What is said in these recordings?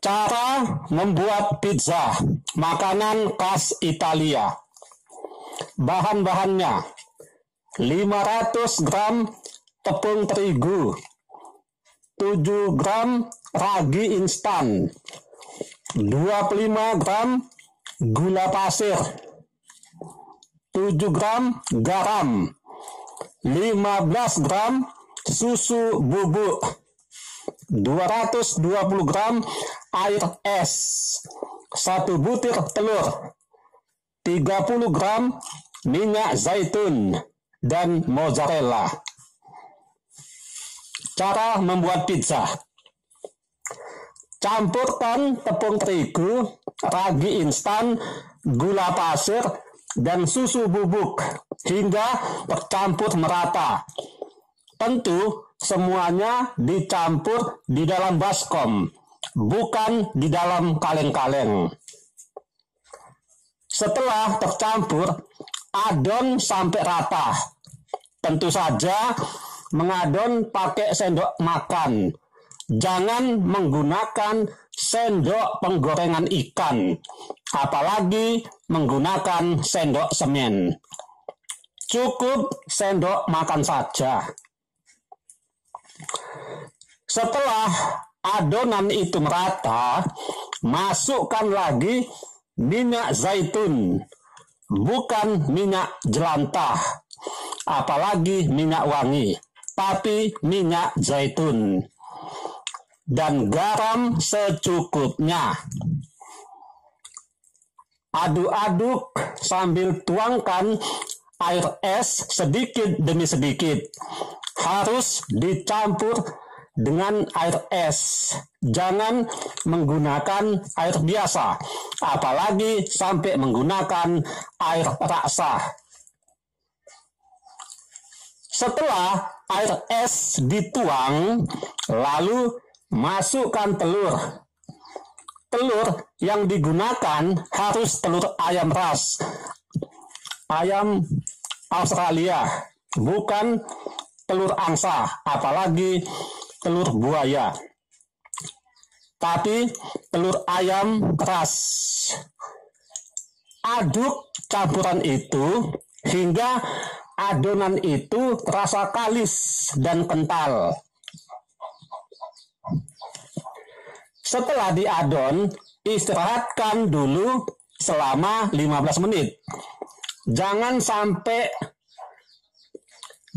Cara membuat pizza, makanan khas Italia. Bahan-bahannya: 500 gram tepung terigu, 7 gram ragi instan, 25 gram gula pasir, 7 gram garam, 15 gram susu bubuk, 220 gram air es, 1 butir telur, 30 gram minyak zaitun, dan mozzarella. Cara membuat pizza: campurkan tepung terigu, ragi instan, gula pasir, dan susu bubuk hingga tercampur merata. Tentu semuanya dicampur di dalam baskom, bukan di dalam kaleng-kaleng. Setelah tercampur, adon sampai rata. Tentu saja mengadon pakai sendok makan. Jangan menggunakan sendok penggorengan ikan, apalagi menggunakan sendok semen. Cukup sendok makan saja. Setelah adonan itu merata, masukkan lagi minyak zaitun, bukan minyak jelantah, apalagi minyak wangi, tapi minyak zaitun, dan garam secukupnya. Aduk-aduk sambil tuangkan air es sedikit demi sedikit. Harus dicampur dengan air es. Jangan menggunakan air biasa, apalagi sampai menggunakan air raksa. Setelah air es dituang, lalu masukkan telur. Telur yang digunakan harus telur ayam ras, ayam Australia, bukan telur angsa, apalagi telur buaya, tapi telur ayam ras. Aduk campuran itu hingga adonan itu terasa kalis dan kental. Setelah diadon, istirahatkan dulu selama 15 menit. Jangan sampai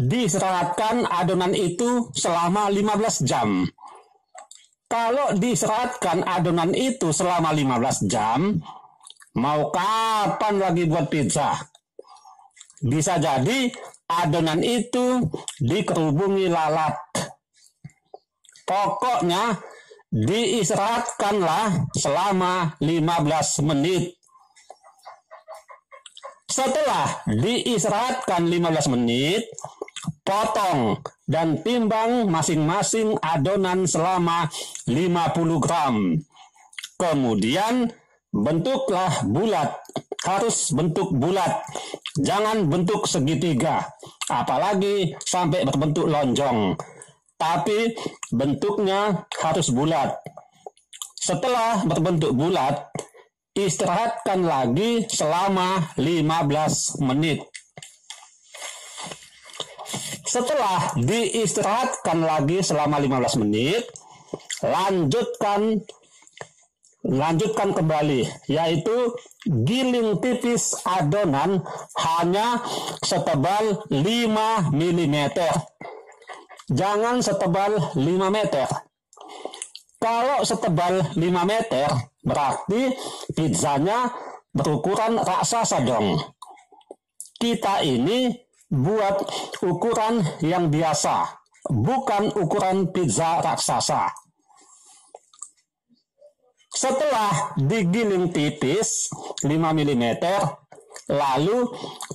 diistirahatkan adonan itu selama 15 jam. Kalau diistirahatkan adonan itu selama 15 jam, mau kapan lagi buat pizza? Bisa jadi adonan itu dikerubungi lalat. Pokoknya diistirahatkanlah selama 15 menit. Setelah diistirahatkan 15 menit, potong dan timbang masing-masing adonan selama 50 gram. Kemudian bentuklah bulat. Harus bentuk bulat. Jangan bentuk segitiga, apalagi sampai berbentuk lonjong. Tapi bentuknya harus bulat. Setelah berbentuk bulat, istirahatkan lagi selama 15 menit. Setelah diistirahatkan lagi selama 15 menit, lanjutkan kembali, yaitu giling tipis adonan hanya setebal 5 mm. Jangan setebal 5 meter. Kalau setebal 5 meter, berarti pizzanya berukuran raksasa dong. Kita ini buat ukuran yang biasa, bukan ukuran pizza raksasa. Setelah digiling tipis 5 mm, lalu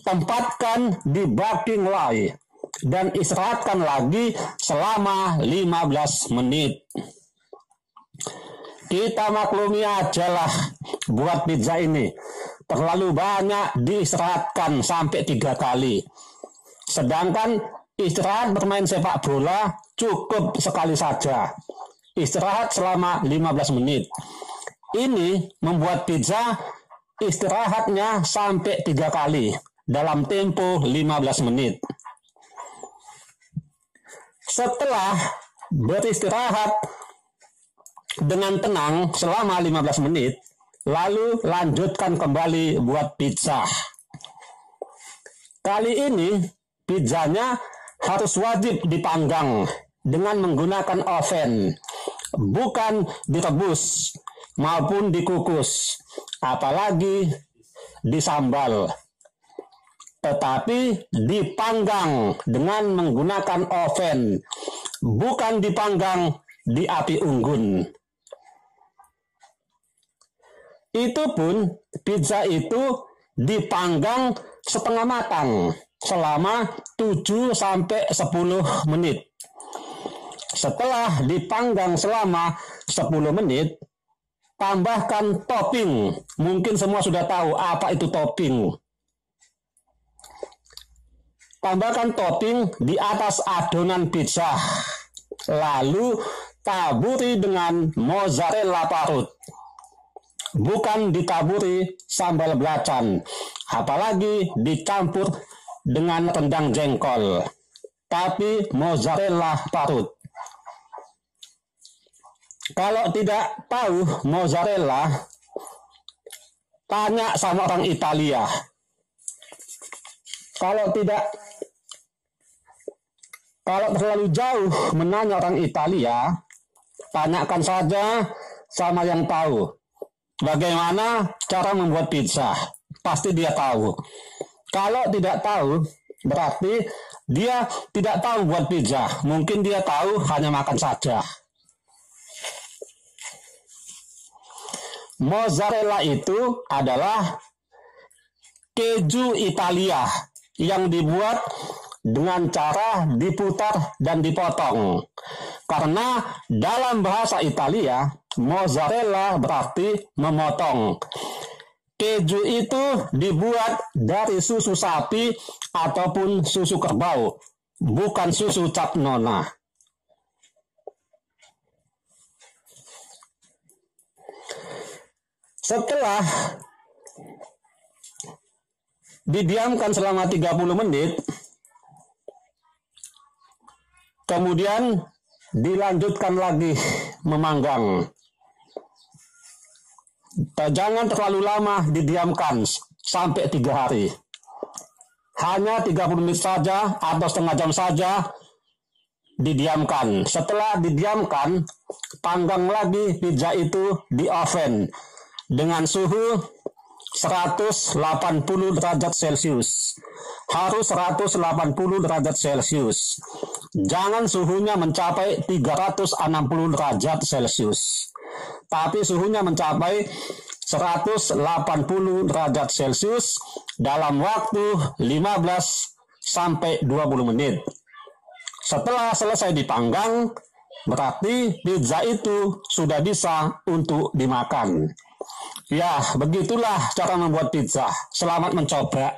tempatkan di baking lay dan istirahatkan lagi selama 15 menit. Kita maklumi aja lah buat pizza ini. Terlalu banyak diistirahatkan sampai 3 kali. Sedangkan istirahat bermain sepak bola cukup sekali saja. istirahat selama 15 menit. Ini membuat pizza istirahatnya sampai 3 kali dalam tempo 15 menit. Setelah beristirahat dengan tenang selama 15 menit, lalu lanjutkan kembali buat pizza. Kali ini pizzanya harus wajib dipanggang dengan menggunakan oven, bukan direbus maupun dikukus, apalagi disambal, tetapi dipanggang dengan menggunakan oven, bukan dipanggang di api unggun. Itu pun pizza itu dipanggang setengah matang selama 7-10 menit. Setelah dipanggang selama 10 menit, tambahkan topping. Mungkin semua sudah tahu apa itu topping. Tambahkan topping di atas adonan pizza. Lalu taburi dengan mozzarella parut. Bukan ditaburi sambal belacan. Apalagi dicampur dengan rendang jengkol. Tapi mozzarella parut. Kalau tidak tahu mozzarella, tanya sama orang Italia. Kalau terlalu jauh menanya orang Italia, tanyakan saja sama yang tahu. Bagaimana cara membuat pizza? Pasti dia tahu. Kalau tidak tahu, berarti dia tidak tahu buat pizza. Mungkin dia tahu hanya makan saja. Mozzarella itu adalah keju Italia yang dibuat dengan cara diputar dan dipotong. Karena dalam bahasa Italia, mozzarella berarti memotong. Keju itu dibuat dari susu sapi ataupun susu kerbau, bukan susu cap nona. Setelah didiamkan selama 30 menit, kemudian dilanjutkan lagi memanggang. Jangan terlalu lama didiamkan sampai 3 hari. Hanya 30 menit saja atau setengah jam saja didiamkan. Setelah didiamkan, panggang lagi pizza itu di oven dengan suhu 180 derajat Celcius. Harus 180 derajat Celcius. Jangan suhunya mencapai 360 derajat Celcius. Tapi suhunya mencapai 180 derajat Celcius dalam waktu 15 sampai 20 menit. Setelah selesai dipanggang, berarti pizza itu sudah bisa untuk dimakan. Ya, begitulah cara membuat pizza. Selamat mencoba.